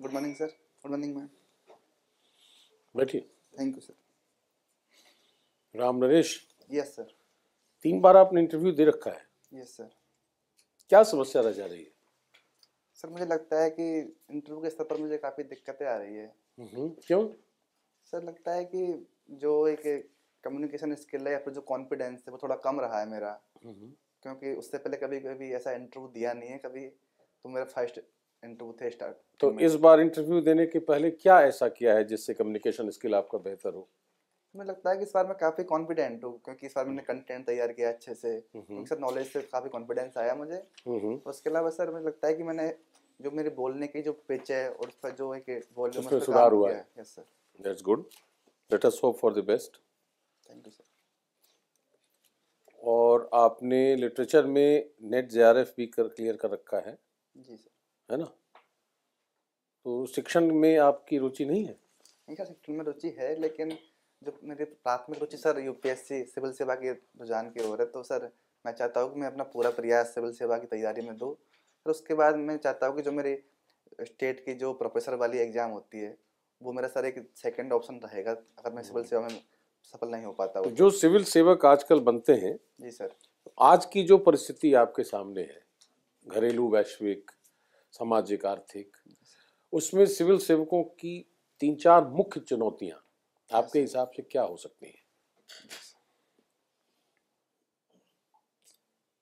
Good morning sir. Good morning ma'am. बैठिए। Thank you sir. Ram Naresh, yes sir. 3 बार आपने interview दे रखा है, यस सर। क्या समस्या रह जा रही है? सर मुझे लगता है कि इंटरव्यू के स्तर पर मुझे काफ़ी दिक्कतें आ रही है। क्यों? सर लगता है कि जो एक कम्युनिकेशन स्किल है या फिर जो कॉन्फिडेंस है वो थोड़ा कम रहा है मेरा, क्योंकि उससे पहले कभी कभी ऐसा इंटरव्यू दिया नहीं है कभी। तो मेरा फर्स्ट इंटरव्यू थे स्टार्ट। तो इस बार इंटरव्यू देने के पहले क्या ऐसा किया है जिससे कम्युनिकेशन स्किल आपका बेहतर हो? मुझे लगता है कि इस बार मैं काफ़ी कॉन्फिडेंट हूँ, क्योंकि इस बार मैंने कंटेंट तैयार किया अच्छे से, क्योंकि सर नॉलेज से काफ़ी कॉन्फिडेंस आया मुझे। उसके अलावा सर मुझे लगता है कि मैंने जो मेरे बोलने की जो पिच है और उस पर जो एक वॉल्यूम उसमें उस पर काम सुधार हुआ किया है। है। Yes sir. That's good, let us hope for the best. Thank you sir. और आपने लिटरेचर में नेट जेआरएफ भी क्लियर कर रखा है जी सर। ना? तो शिक्षण में आपकी रुचि नहीं है? नहीं सर, शिक्षण में रुचि है, लेकिन जो मेरी प्राथमिक रुचि सर यूपीएससी सिविल सेवा के रुझान की ओर है। तो सर मैं चाहता हूँ कि मैं अपना पूरा प्रयास सिविल सेवा की तैयारी में दूँ। फिर उसके बाद मैं चाहता हूँ कि जो मेरी स्टेट की जो प्रोफेसर वाली एग्ज़ाम होती है वो मेरा सर एक सेकंड ऑप्शन रहेगा, अगर मैं सिविल सेवा में सफल नहीं हो पाता तो हूँ जो तो। सिविल सेवक आजकल बनते हैं, जी सर। आज की जो परिस्थिति आपके सामने है, घरेलू, वैश्विक, सामाजिक, आर्थिक, उसमें सिविल सेवकों की 3-4 मुख्य चुनौतियां आपके हिसाब से क्या हो सकती हैं?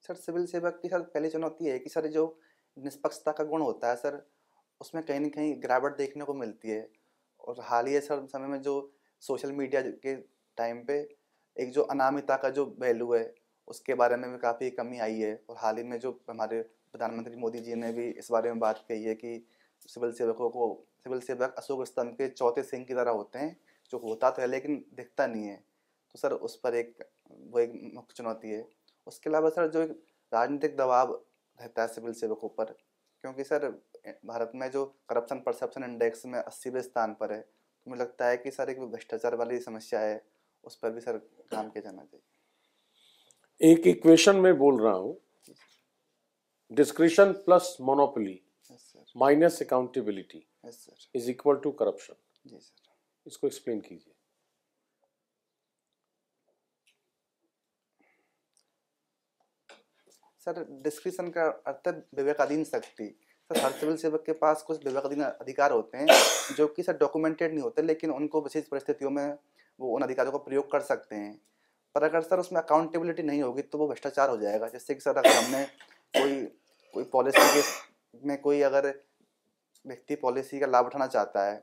सर सिविल सेवक की सर पहली चुनौती है कि सर जो निष्पक्षता का गुण होता है सर, उसमें कहीं ना कहीं गिरावट देखने को मिलती है। और हालिया सर समय में जो सोशल मीडिया के टाइम पे एक जो अनामिकता का जो वैल्यू है उसके बारे में भी काफ़ी कमी आई है। और हाल ही में जो हमारे प्रधानमंत्री मोदी जी ने भी इस बारे में बात कही है कि सिविल सेवक अशोक स्तंभ के चौथे सिंह की तरह होते हैं, जो होता तो है लेकिन दिखता नहीं है। तो सर उस पर वो एक मुख्य चुनौती है। उसके अलावा सर जो एक राजनीतिक दबाव रहता है सिविल सेवकों पर, क्योंकि सर भारत में जो करप्शन परसेप्शन इंडेक्स में 80वें स्थान पर है। तो मुझे लगता है कि सर एक भ्रष्टाचार वाली समस्या है, उस पर भी सर काम किया जाना चाहिए। एक इक्वेशन में बोल रहा हूं, discretion plus monopoly minus accountability is equal to corruption. जी सर। इसको एक्सप्लेन कीजिए। सर डिस्क्रिशन का अर्थ है विवेकाधीन शक्ति। सर हर सिविल सेवक के पास कुछ विवेकाधीन अधिकार होते हैं जो कि सर डॉक्यूमेंटेड नहीं होते, लेकिन उनको विशेष परिस्थितियों में वो उन अधिकारों का प्रयोग कर सकते हैं। पर अगर सर उसमें अकाउंटेबिलिटी नहीं होगी तो वो भ्रष्टाचार हो जाएगा। जैसे कि सर अगर हमने कोई कोई पॉलिसी के में कोई अगर व्यक्ति पॉलिसी का लाभ उठाना चाहता है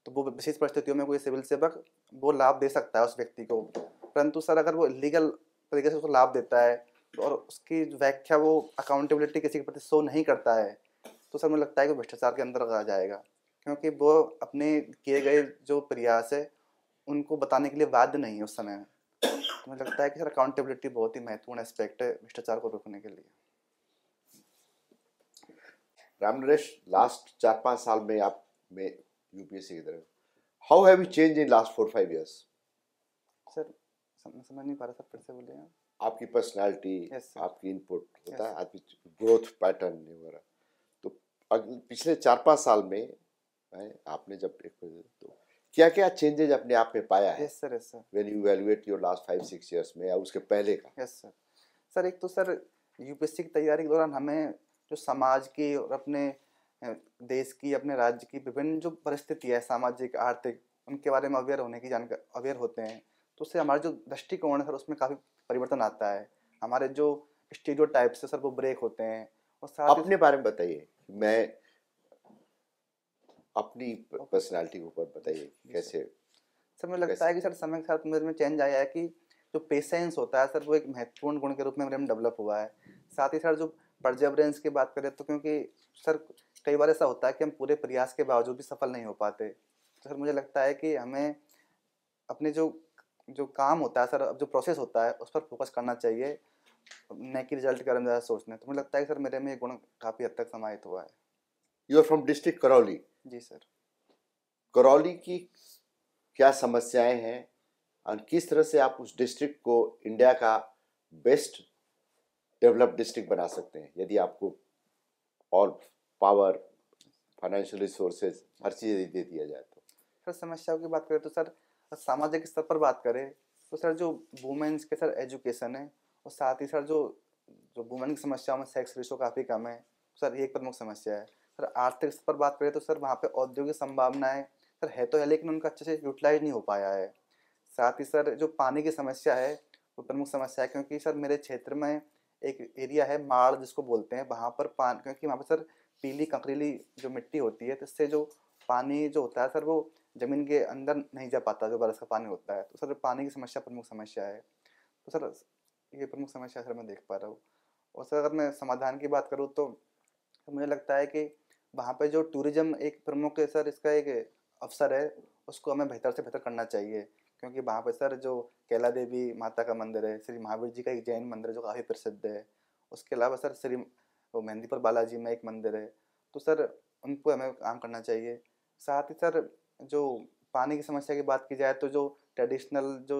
तो वो विशेष परिस्थितियों में कोई सिविल सेवक वो लाभ दे सकता है उस व्यक्ति को। परंतु सर अगर वो इलीगल तरीके से उसको लाभ देता है और उसकी व्याख्या वो अकाउंटेबिलिटी किसी के प्रति शो नहीं करता है, तो सर मुझे लगता है कि भ्रष्टाचार के अंदर आ जाएगा, क्योंकि वो अपने किए गए जो प्रयास है उनको बताने के लिए बाध्य नहीं है उस समय में। तो मुझे लगता है कि सर अकाउंटेबिलिटी बहुत ही महत्वपूर्ण एस्पेक्ट है भ्रष्टाचार को रोकने के लिए। राम नरेश, लास्ट 4-5 साल में आप में यूपीएससी की तरफ, how have you change in last 4-5 years? Sir समझ नहीं पा रहा सर, फिर से बोलिए आप। आपकी पर्सनालिटी, Yes, sir. आपकी इनपुट होता Yes, है, आपकी ग्रोथ पैटर्न वगैरह। तो पिछले 4-5 साल में आपने जब तो क्या क्या चेंजेज अपने आप में पाया है? Yes sir. Yes sir. When you evaluate your last 5-6 years में या उसके पहले का? Yes sir. सर एक तो सर यूपीएससी की तैयारी के दौरान हमें जो समाज की और अपने देश की, अपने राज्य की विभिन्न जो परिस्थिति है सामाजिक आर्थिक, उनके बारे में अवेयर होने की जानकारी अवेयर होते हैं। तो उससे हमारा जो दृष्टिकोण है सर उसमें काफ़ी परिवर्तन आता है। हमारे जो स्टीरियोटाइप्स है सर वो ब्रेक होते हैं। और साथ अपने बारे में बताइए, मैं अपनी पर्सनालिटी के ऊपर बताइए कैसे। सर मुझे लगता है कि सर समय के साथ मेरे में चेंज आया है कि जो पेशेंस होता है सर वो एक महत्वपूर्ण गुण के रूप में मेरे में डेवलप हुआ है। साथ ही सर जो परसेवरेंस की बात करें तो क्योंकि सर कई बार ऐसा होता है कि हम पूरे प्रयास के बावजूद भी सफल नहीं हो पाते। तो सर मुझे लगता है कि हमें अपने जो जो काम होता है सर, अब जो प्रोसेस होता है उस पर फोकस करना चाहिए, न कि रिजल्ट के बारे में ज़्यादा सोचना। तो मुझे लगता है कि सर मेरे में ये गुण काफ़ी हद तक समाहित हुआ है। You are from district Karauli. जी सर। करौली की क्या समस्याएं हैं और किस तरह से आप उस डिस्ट्रिक्ट को इंडिया का बेस्ट डेवलप्ड डिस्ट्रिक्ट बना सकते हैं, यदि आपको ऑल पावर फाइनेंशियल रिसोर्सेज हर चीज़ दे दिया जाए तो। सर समस्याओं की बात करें तो सर सामाजिक स्तर पर बात करें तो सर जो वुमेन्स के सर एजुकेशन है, और साथ ही सर जो जो वुमेन की समस्याओं में सेक्स रेशो काफ़ी कम है, सर ये एक प्रमुख समस्या है। सर आर्थिक स्तर पर बात करें तो सर वहाँ पे औद्योगिक संभावनाएं सर है तो है, लेकिन उनका अच्छे से यूटिलाइज नहीं हो पाया है। साथ ही सर जो पानी की समस्या है वो प्रमुख समस्या है, क्योंकि सर मेरे क्षेत्र में एक एरिया है माड़ जिसको बोलते हैं, वहाँ पर पानी, क्योंकि वहाँ पर सर पीली कंकरीली जो मिट्टी होती है, तो इससे जो पानी जो होता है सर वो ज़मीन के अंदर नहीं जा पाता, जो बारिश का पानी होता है। तो सर पानी की समस्या प्रमुख समस्या है। तो सर ये प्रमुख समस्या सर मैं देख पा रहा हूँ। और सर अगर मैं समाधान की बात करूँ तो मुझे लगता है कि वहाँ पे जो टूरिज्म एक प्रमुख सर इसका एक अवसर है, उसको हमें बेहतर से बेहतर करना चाहिए। क्योंकि वहाँ पे सर जो कैला देवी माता का मंदिर है, श्री महावीर जी का एक जैन मंदिर है जो काफ़ी प्रसिद्ध है। उसके अलावा सर श्री वो मेहंदीपुर बालाजी में एक मंदिर है। तो सर उन पर हमें काम करना चाहिए। साथ ही सर जो पानी की समस्या की बात की जाए तो जो ट्रेडिशनल जो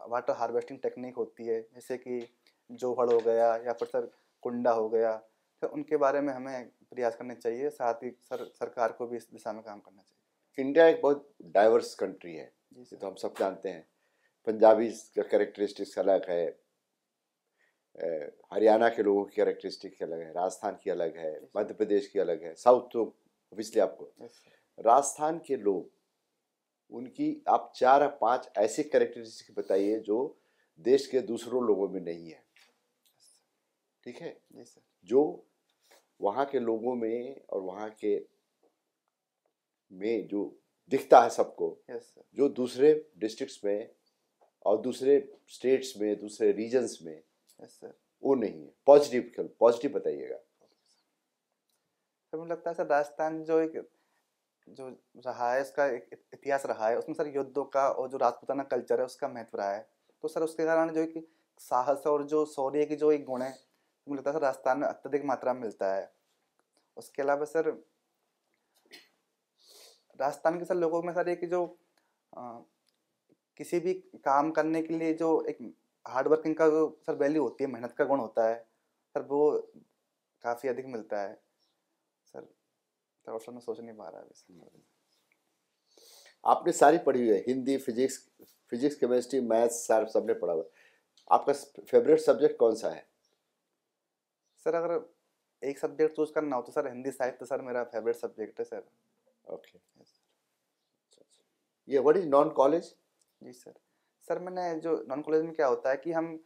वाटर हार्वेस्टिंग टेक्निक होती है, जैसे कि जोहड़ हो गया या फिर सर कुंडा हो गया, तो उनके बारे में हमें प्रयास करने चाहिए। साथ ही सर सरकार को भी इस दिशा में काम करना चाहिए। इंडिया एक बहुत डाइवर्स कंट्री है, जी ये सर। तो हम सब जानते हैं। पंजाबी का कैरेक्टरिस्टिक्स अलग है, हरियाणा के लोगों की कैरेक्टरिस्टिक अलग है, राजस्थान की अलग है, मध्य प्रदेश की अलग है, साउथ तो ऑब्वियसली आपको। Yes sir. राजस्थान के लोग, उनकी आप 4 या 5 ऐसे कैरेक्टरिस्टिक बताइए जो देश के दूसरों लोगों में नहीं है, ठीक है, जी सर। जो वहाँ के लोगों में और वहाँ के में जो दिखता है सबको, यस सर। जो दूसरे डिस्ट्रिक्ट्स में और दूसरे स्टेट्स में, दूसरे रीजन्स में यस सर। वो नहीं है। पॉजिटिव पॉजिटिव बताइएगा। सर मुझे लगता है सर राजस्थान जो एक जो रहा है, इसका एक इतिहास रहा है, उसमें सर युद्धों का और जो राजपूताना कल्चर है उसका महत्व रहा है। तो सर उसके कारण जो एक साहस और जो शौर्य की जो एक गुण है, मुझे लगता है सर राजस्थान में अत्यधिक मात्रा में मिलता है। उसके अलावा सर राजस्थान के सर लोगों में सर एक जो अ, किसी भी काम करने के लिए जो एक हार्ड वर्किंग का जो सर वैल्यू होती है, मेहनत का गुण होता है सर, वो काफ़ी अधिक मिलता है सर। थोड़ा सा मैं सोच नहीं पा रहा है अभी। आपने सारी पढ़ी हुई है, हिंदी, फिजिक्स, केमिस्ट्री, मैथ्स, सार सबने पढ़ा हुआ है। आपका फेवरेट सब्जेक्ट कौन सा है? सर अगर एक सब्जेक्ट चूज करना हो तो सर हिंदी साहित्य सर मेरा फेवरेट सब्जेक्ट है सर। ओके। ये व्हाट इज नॉन कॉलेज? जी सर। सर मैंने जो नॉन कॉलेज में क्या होता है कि हम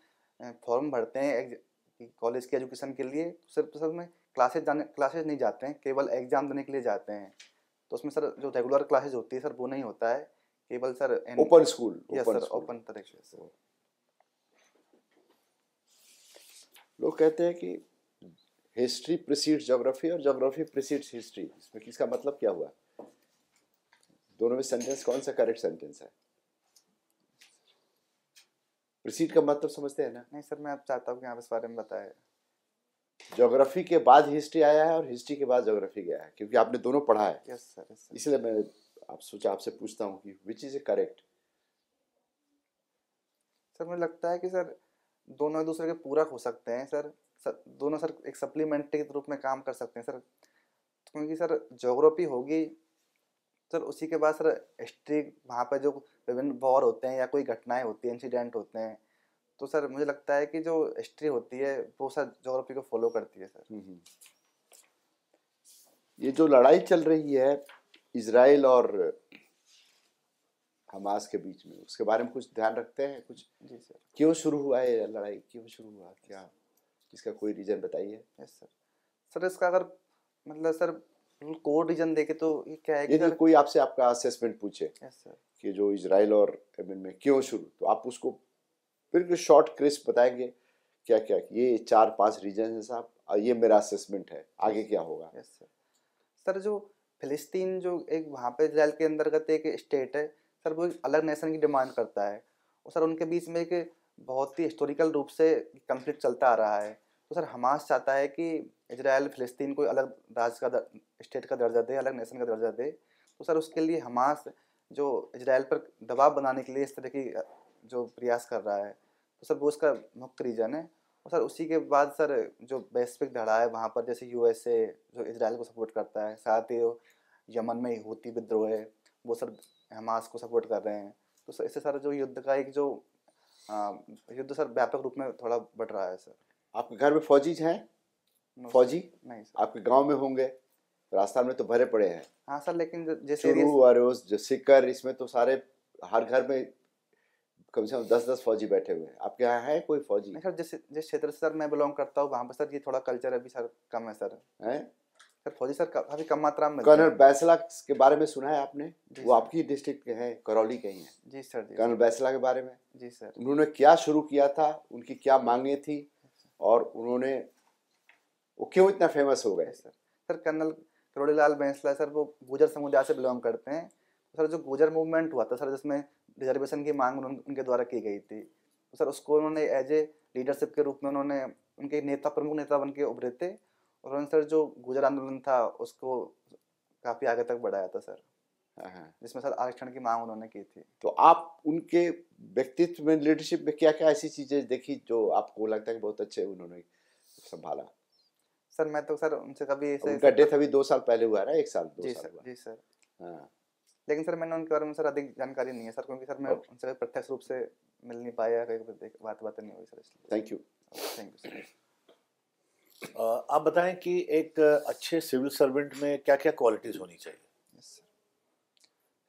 फॉर्म भरते हैं कॉलेज के एजुकेशन के लिए, तो सर में क्लासेज नहीं जाते हैं, केवल एग्जाम देने के लिए जाते हैं। तो उसमें सर जो रेगुलर क्लासेज होती है सर वो नहीं होता है, केवल sir open school? Yes sir, open तरीके से। लोग कहते हैं कि हिस्ट्री प्रीसीड्स ज्योग्राफी और ज्योग्राफी प्रीसीड्स हिस्ट्री, इसमें किसका मतलब क्या हुआ? दोनों में सेंटेंस कौन सा करेक्ट सेंटेंस है? प्रीसीड का मतलब समझते हैं ना? नहीं सर, मैं आप चाहता हूँ कि आप इस बारे में बताएं। ज्योग्राफी के बाद हिस्ट्री आया है और हिस्ट्री के बाद ज्योग्राफी गया है, क्योंकि आपने दोनों पढ़ा है। Yes sir, yes sir. इसलिए मैं आप सोचा आपसे पूछता हूँ कि which is A correct. Sir मुझे लगता है कि सर दोनों एक दूसरे के पूरक हो सकते हैं सर। दोनों सर एक सप्लीमेंट्री के रूप में काम कर सकते हैं सर। क्योंकि सर ज्योग्राफी होगी सर, उसी के बाद सर हिस्ट्री, वहाँ पर जो विभिन्न वॉर होते हैं या कोई घटनाएं होती हैं, इंसिडेंट होते हैं, तो सर मुझे लगता है कि जो हिस्ट्री होती है वो सर ज्योग्राफी को फॉलो करती है सर। ये जो लड़ाई चल रही है इजराइल और हमास के बीच में, उसके बारे में कुछ ध्यान रखते हैं कुछ? जी सर। क्यों शुरू हुआ है लड़ाई, क्यों शुरू हुआ, क्या इसका कोई रीजन बताइए? Yes sir. सर इसका अगर मतलब सर कोड रीजन देखे तो ये क्या है कि यदि सर। कोई आपसे आपका असेसमेंट पूछे यस सर। कि जो इजराइल और यमन में क्यों शुरू, तो आप उसको बिल्कुल शॉर्ट क्रिस्प बताएंगे क्या क्या ये 4-5 रीजन है साहब, और ये मेरा असेसमेंट है, आगे क्या होगा? Yes sir. सर जो फिलिस्तीन जो एक वहाँ पे इजराइल के अंतर्गत एक स्टेट है सर, वो एक अलग नेशन की डिमांड करता है, और सर उनके बीच में एक बहुत ही हिस्टोरिकल रूप से कंफ्लिक्ट चलता आ रहा है। तो सर हमास चाहता है कि इजराइल फिलिस्तीन को अलग राज्य का स्टेट का दर्जा दे, अलग नेशन का दर्जा दे। तो सर उसके लिए हमास जो इजराइल पर दबाव बनाने के लिए इस तरह की जो प्रयास कर रहा है, तो सर वो उसका मुख्य रीजन है। और सर उसी के बाद सर जो वैश्विक धड़ा है वहाँ पर, जैसे यूएसए जो इजराइल को सपोर्ट करता है, साथ ही यमन में हूती विद्रोह है, वो सर हमास को सपोर्ट कर रहे हैं। तो सर इससे सर जो युद्ध का एक जो युद्ध सर व्यापक रूप में थोड़ा बढ़ रहा है सर। आपके घर में फौजी हैं? नो फौजी सर, नहीं सर। आपके गांव में होंगे, राजस्थान में तो भरे पड़े हैं। हाँ सर, लेकिन जिस चुरू एरिया और उस जो सिक्कर, इसमें तो सारे हर घर में कम से कम 10-10 फौजी बैठे हुए हैं। आपके यहाँ है कोई फौजी? नहीं सर, जिस जिस क्षेत्र से सर मैं बिलोंग करता हूँ वहाँ पर सर ये थोड़ा कल्चर अभी सर कम है सर। हैं? सर फौजी सर काफ़ी कम मात्रा में मिलते कर्नल हैं। बैसला के बारे में सुना है आपने? जी वो सर। आपकी डिस्ट्रिक्ट के हैं, करौली के ही हैं। जी सर। जी कर्नल सर। बैसला के बारे में जी सर। उन्होंने क्या शुरू किया था, उनकी क्या मांगे थी, और उन्होंने वो क्यों इतना फेमस हो गए? Sir sir colonel Karodilal Bainsla sir वो गुर्जर समुदाय से बिलोंग करते हैं। सर जो गुर्जर मूवमेंट हुआ था सर, जिसमें रिजर्वेशन की मांग उनके द्वारा की गई थी, तो सर उसको उन्होंने एज ए लीडरशिप के रूप में उन्होंने उनके नेता प्रमुख नेता बन के उभरे थे, और उन्होंने सर जो गुर्जर आंदोलन था उसको काफ़ी आगे तक बढ़ाया था सर, हाँ। जिसमें सर आरक्षण की मांग उन्होंने की थी। तो आप उनके व्यक्तित्व में, लीडरशिप में क्या क्या ऐसी चीजें देखी जो आपको लगता है कि बहुत अच्छे उन्होंने संभाला? सर मैं तो सर उनसे कभी ऐसे उनका डेथ अभी 2 साल पहले हुआ है ना, 1 साल 2 जी साल सर। हुआ। जी सर। हाँ। लेकिन सर मैंने उनके बारे में सर अधिक जानकारी नहीं है सर, क्योंकि सर मैं Okay. उनसे प्रत्यक्ष रूप से मिल नहीं पाया, कहीं बात नहीं हुई सर, इसलिए। Thank you. Thank you sir. आप बताएं कि एक अच्छे सिविल सर्वेंट में क्या क्या क्वालिटीज होनी चाहिए? Yes sir.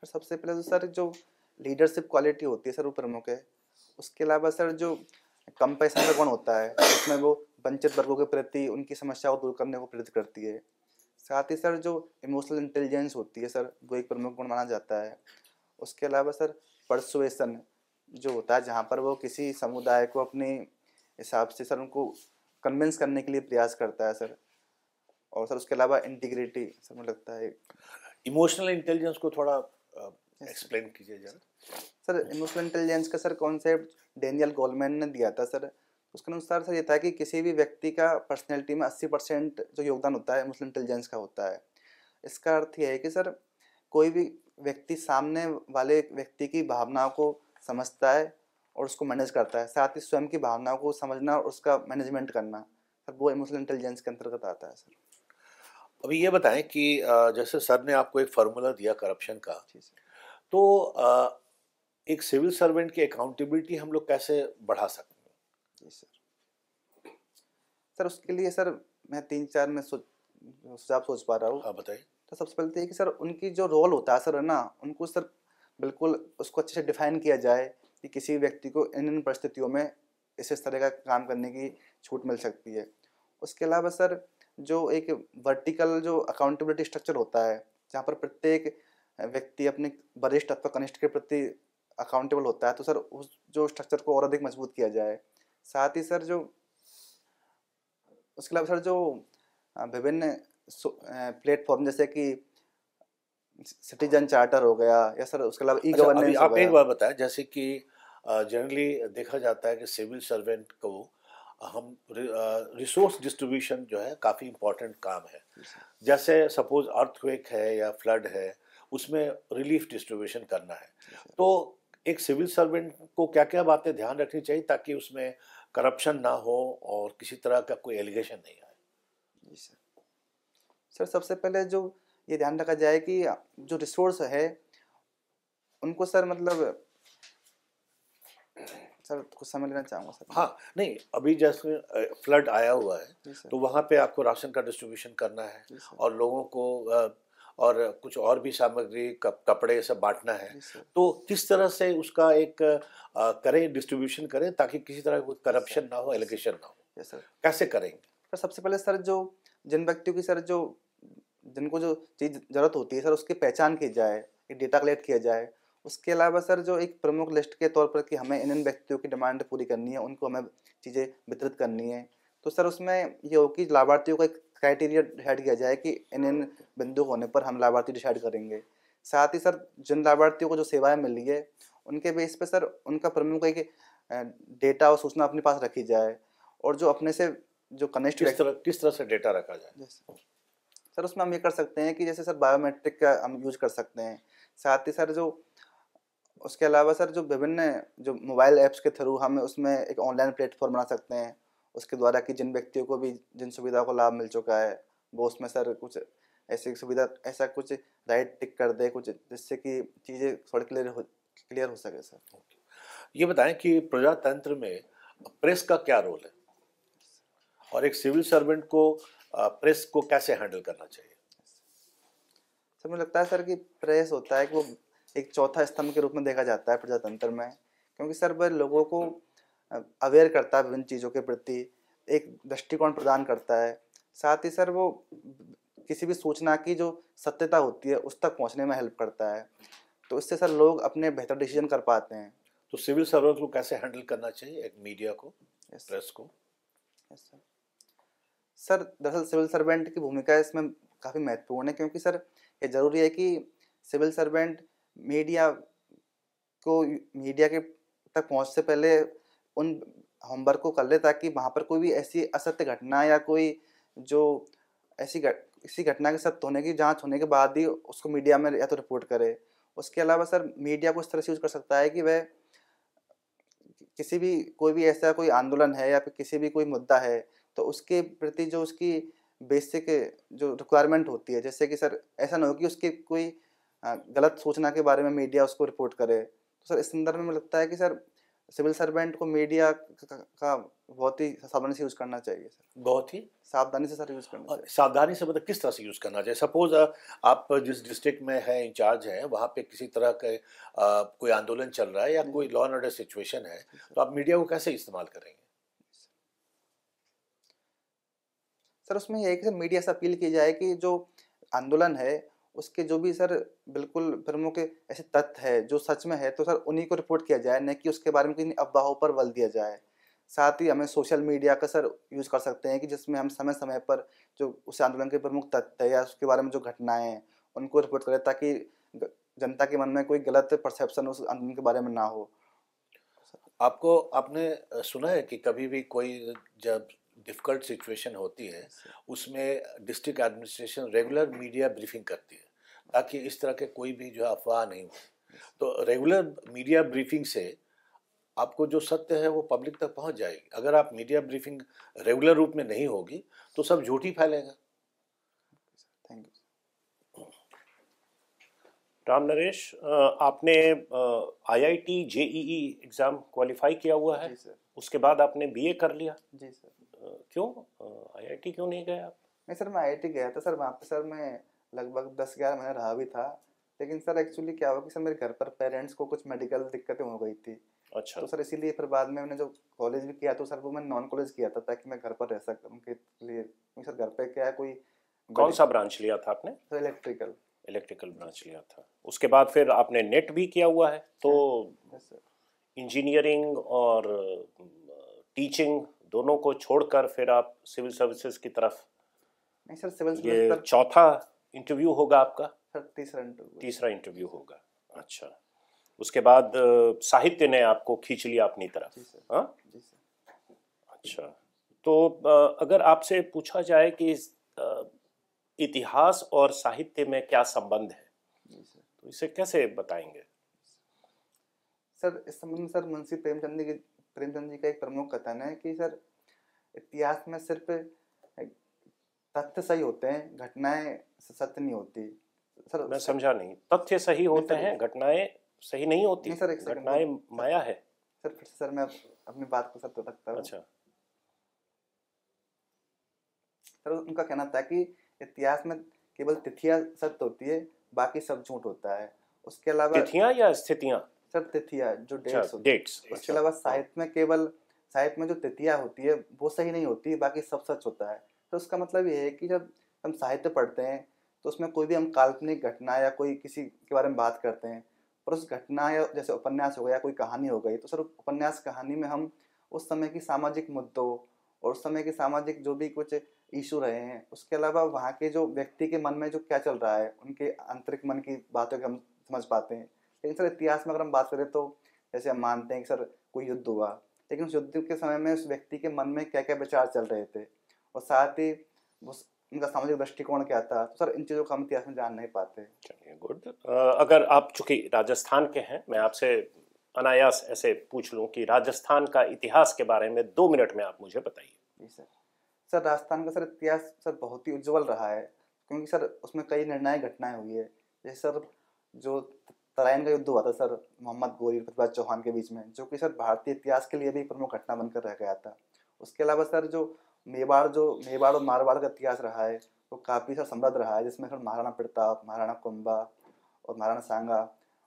सर सबसे पहले तो सर जो लीडरशिप क्वालिटी होती है सर वो प्रमुख है। उसके अलावा सर जो कंपैशन का गुण होता है, उसमें वो वंचित वर्गों के प्रति उनकी समस्या को दूर करने को प्रेरित करती है। साथ ही सर जो इमोशनल इंटेलिजेंस होती है सर, वो एक प्रमुख गुण माना जाता है। उसके अलावा सर परसुएसन जो होता है, जहाँ पर वो किसी समुदाय को अपने हिसाब से सर उनको कन्विंस करने के लिए प्रयास करता है सर। और सर उसके अलावा इंटीग्रिटी सर मुझे लगता है। इमोशनल इंटेलिजेंस को थोड़ा एक्सप्लेन कीजिए जरा। सर इमोशनल इंटेलिजेंस का सर कॉन्सेप्ट डेनियल गोलमैन ने दिया था सर। उसके अनुसार सर ये था कि किसी भी व्यक्ति का पर्सनैलिटी में 80% जो योगदान होता है इमोशनल इंटेलिजेंस का होता है। इसका अर्थ ये है कि सर कोई भी व्यक्ति सामने वाले व्यक्ति की भावनाओं को समझता है और उसको मैनेज करता है, साथ ही स्वयं की भावनाओं को समझना और उसका मैनेजमेंट करना, सर वो इमोशनल इंटेलिजेंस के अंतर्गत आता है सर। अभी ये बताएं कि जैसे सर ने आपको एक फार्मूला दिया करप्शन का, जी सर। तो एक सिविल सर्वेंट की अकाउंटेबिलिटी हम लोग कैसे बढ़ा सकते हैं? जी सर। सर उसके लिए सर मैं 3-4 में सुझाव सोच पा रहा हूँ। हाँ बताइए। तो सबसे पहले तो ये कि सर उनकी जो रोल होता है सर है ना, उनको सर बिल्कुल उसको अच्छे से डिफाइन किया जाए कि किसी व्यक्ति को इन परिस्थितियों में इस तरह का काम करने की छूट मिल सकती है। उसके अलावा सर जो एक वर्टिकल जो अकाउंटेबिलिटी स्ट्रक्चर होता है, जहाँ पर प्रत्येक व्यक्ति अपने वरिष्ठ अथवा कनिष्ठ के प्रति अकाउंटेबल होता है, तो सर उस जो स्ट्रक्चर को और अधिक मजबूत किया जाए। साथ ही सर जो उसके अलावा सर जो विभिन्न प्लेटफॉर्म जैसे कि सिटीजन चार्टर हो गया, या सर उसके अलावा ई अच्छा, अभी गवर्नेंस हो आप एक गया। बार बताएं, जैसे कि जनरली देखा जाता है कि सिविल सर्वेंट को हम रिसोर्स डिस्ट्रीब्यूशन जो है काफ़ी इम्पोर्टेंट काम है। जैसे सपोज अर्थक्वेक है या फ्लड है, उसमें रिलीफ डिस्ट्रीब्यूशन करना है, तो एक सिविल सर्वेंट को क्या क्या बातें ध्यान रखनी चाहिए ताकि उसमें करप्शन ना हो और किसी तरह का कोई एलिगेशन नहीं आए? जी सर। सर सबसे पहले जो ये ध्यान रखा जाए कि जो रिसोर्स है उनको सर मतलब सर कुछ समय लेना चाहूँगा सर। हाँ, नहीं, अभी जैसे फ्लड आया हुआ है, जी सर। तो वहाँ पे आपको राशन का डिस्ट्रीब्यूशन करना है जी सर। और लोगों को और कुछ और भी सामग्री कपड़े सब बांटना है। जी सर। तो किस तरह से उसका एक करें, डिस्ट्रीब्यूशन करें ताकि किसी तरह कोई करप्शन ना हो, एलिगेशन ना हो? Yes sir. कैसे करेंगे? सर सबसे पहले सर जो जिन व्यक्तियों की सर जो जिनको जो चीज़ ज़रूरत होती है सर उसकी पहचान की जाए, एक डेटा कलेक्ट किया जाए। उसके अलावा सर जो एक प्रमुख लिस्ट के तौर पर कि हमें इन व्यक्तियों की डिमांड पूरी करनी है, उनको हमें चीज़ें वितरित करनी है, तो सर उसमें ये हो कि लाभार्थियों का एक क्राइटेरिया डिसाइड किया जाए कि इन बिंदु होने पर हम लाभार्थी डिसाइड करेंगे। साथ ही सर जिन लाभार्थियों को जो सेवाएं मिली है उनके बेस पे सर उनका प्रमुख एक डेटा और सूचना अपने पास रखी जाए, और जो अपने से जो कनिष्ठ किस तरह से डेटा रखा जाए? सर उसमें हम ये कर सकते हैं कि जैसे सर बायोमेट्रिक का हम यूज कर सकते हैं। साथ ही सर जो उसके अलावा सर जो विभिन्न जो मोबाइल ऐप्स के थ्रू हम उसमें एक ऑनलाइन प्लेटफॉर्म बना सकते हैं, उसके द्वारा कि जिन व्यक्तियों को भी जिन सुविधाओं को लाभ मिल चुका है वो उसमें सर कुछ ऐसी सुविधा, ऐसा कुछ राइट टिक कर दे कुछ, जिससे कि चीज़ें थोड़ी क्लियर हो सके सर। ये बताएं कि प्रजातंत्र में प्रेस का क्या रोल है और एक सिविल सर्वेंट को प्रेस को कैसे हैंडल करना चाहिए? सर मुझे लगता है सर कि प्रेस होता है कि वो एक चौथा स्तंभ के रूप में देखा जाता है प्रजातंत्र में, क्योंकि सर वह लोगों को अवेयर करता है विभिन्न चीज़ों के प्रति, एक दृष्टिकोण प्रदान करता है। साथ ही सर वो किसी भी सूचना की जो सत्यता होती है उस तक पहुंचने में हेल्प करता है, तो इससे सर लोग अपने बेहतर डिसीजन कर पाते हैं। तो सिविल सर्वेंट को कैसे हैंडल करना चाहिए, एक मीडिया को, प्रेस को? सर दरअसल सिविल सर्वेंट की भूमिका इसमें काफ़ी महत्वपूर्ण है, क्योंकि सर ये ज़रूरी है कि सिविल सर्वेंट मीडिया के तक पहुंच से पहले उन होमवर्क को कर ले, ताकि वहाँ पर कोई भी ऐसी असत्य घटना या कोई जो इसी घटना के सत्य होने की जांच होने के बाद ही उसको मीडिया में या तो रिपोर्ट करे। उसके अलावा सर मीडिया को इस तरह से यूज कर सकता है कि वह कोई भी ऐसा कोई आंदोलन है या फिर किसी भी कोई मुद्दा है, तो उसके प्रति जो उसकी बेसिक जो रिक्वायरमेंट होती है, जैसे कि सर ऐसा ना हो कि उसकी कोई गलत सूचना के बारे में मीडिया उसको रिपोर्ट करे। तो सर इस संदर्भ में मुझे लगता है कि सर सिविल सर्वेंट को मीडिया का बहुत ही सावधानी से यूज करना चाहिए सर। बहुत ही सावधानी से सर यूज करना चाहिए। सावधानी से मतलब किस तरह से यूज करना चाहिए? सपोज आप जिस डिस्ट्रिक्ट में है, इंचार्ज है, वहाँ पे किसी तरह के कोई आंदोलन चल रहा है या कोई लॉ एंड ऑर्डर सिचुएशन है, तो आप मीडिया को कैसे इस्तेमाल करेंगे? सर उसमें यह है कि सर मीडिया से अपील की जाए कि जो आंदोलन है उसके जो भी सर बिल्कुल प्रमुख ऐसे तथ्य है जो सच में है, तो सर उन्हीं को रिपोर्ट किया जाए, न कि उसके बारे में किन्हीं अफवाहों पर बल दिया जाए। साथ ही हमें सोशल मीडिया का सर यूज़ कर सकते हैं कि जिसमें हम समय समय पर जो उस आंदोलन के प्रमुख तथ्य है या उसके बारे में जो घटनाएं हैं उनको रिपोर्ट करें, ताकि जनता के मन में कोई गलत परसेप्शन उस आंदोलन के बारे में ना हो। आपने सुना है कि कभी भी कोई जब डिफिकल्ट सिचुएशन होती है उसमें district administration regular media briefing करती है ताकि इस तरह के कोई भी जो अफवाह नहीं हो? तो रेगुलर मीडिया ब्रीफिंग से आपको जो सत्य है वो पब्लिक तक पहुंच जाएगी। अगर आप मीडिया ब्रीफिंग रेगुलर रूप में नहीं होगी तो सब झूठ ही फैलेगा। Thank you. राम नरेश, आपने IIT JEE एग्ज़ाम क्वालिफाई किया हुआ है? जी सर। उसके बाद आपने BA कर लिया? जी सर। क्यों IIT क्यों नहीं गए आप? नहीं सर, मैं IIT गया था सर, वहाँ पे सर मैं लगभग 10-11 महीने रहा भी था, लेकिन सर एक्चुअली क्या हुआ कि सर मेरे घर पर पेरेंट्स को कुछ मेडिकल दिक्कतें हो गई थी। अच्छा। तो सर इसीलिए फिर बाद में मैंने जो कॉलेज भी किया तो सर वो मैंने नॉन कॉलेज किया था ताकि मैं घर पर रह सकूँ उनके लिए, क्योंकि सर घर पे क्या है कोई कौन सा ब्रांच लिया था आपने? सर इलेक्ट्रिकल ब्रांच लिया था। उसके बाद फिर आपने नेट भी किया हुआ है, तो इंजीनियरिंग और टीचिंग दोनों को छोड़कर फिर आप सिविल सर्विसेज की तरफ? नहीं सर, सिविल ये सर्विस चौथा इंटरव्यू होगा आपका? सर तीसरा इंटरव्यू होगा। अच्छा, उसके बाद साहित्य ने आपको खींच लिया अपनी तरफ? जी सर। हाँ जी सर। अच्छा, तो अगर आपसे पूछा जाए कि इतिहास और साहित्य में क्या संबंध है, तो इसे कैसे बताएंगे? सर इस संबंध में सर मुंशी प्रेमचंद जी का एक प्रमुख कथन है कि सर इतिहास में सिर्फ तथ्य सही होते हैं, घटनाएं सत्य नहीं होती। सर मैं समझा नहीं। तथ्य सही होते हैं, घटनाएं सही नहीं होती? नहीं सर, एक सेकंड, घटनाएं माया है। सर फिर सर मैं अपनी बात को सत्य रखता हूँ। अच्छा। सर उनका कहना था कि इतिहास में केवल तिथियां सत्य होती है, बाकी सब झूठ होता है। उसके अलावा तिथियां या स्थितियां? सर तिथियां जो डेट्स होती है। डेट्स। इसके अलावा साहित्य में जो तिथियां होती है वो सही नहीं होती, बाकी सब सच होता है। तो उसका मतलब ये है कि जब हम साहित्य पढ़ते हैं तो उसमें कोई भी हम काल्पनिक घटना या कोई किसी के बारे में बात करते हैं, पर उस घटना या जैसे उपन्यास हो गया, कोई कहानी हो गई, तो सर उपन्यास कहानी में हम उस समय की सामाजिक मुद्दों और उस समय के सामाजिक जो भी कुछ इशू रहे हैं, उसके अलावा वहाँ के जो व्यक्ति के मन में जो क्या चल रहा है, उनके आंतरिक मन की बातों को हम समझ पाते हैं। लेकिन सर इतिहास में अगर हम बात करें तो जैसे हम मानते हैं कि सर कोई युद्ध हुआ, लेकिन उस युद्ध के समय में उस व्यक्ति के मन में क्या क्या विचार चल रहे थे और साथ ही उनका सामाजिक दृष्टिकोण क्या था, तो सर इन चीज़ों को हम इतिहास में जान नहीं पाते। चलिए, गुड। अगर आप चूंकि राजस्थान के हैं, मैं आपसे अनायास ऐसे पूछ लूं कि राजस्थान का इतिहास के बारे में 2 मिनट में आप मुझे बताइए। जी सर। सर राजस्थान का सर इतिहास सर बहुत ही उज्जवल रहा है, क्योंकि सर उसमें कई निर्णायक घटनाएं हुई है। जैसे सर जो तराइन का युद्ध हुआ था सर मोहम्मद गोरी और पृथ्वीराज चौहान के बीच में, जो कि सर भारतीय इतिहास के लिए भी एक प्रमुख घटना बनकर रह गया था। उसके अलावा सर जो मेवाड़ और मारवाड़ का इतिहास रहा है वो काफ़ी सर समृद्ध रहा है, जिसमें सर महाराणा प्रताप, महाराणा कुंभा और महाराणा सांगा,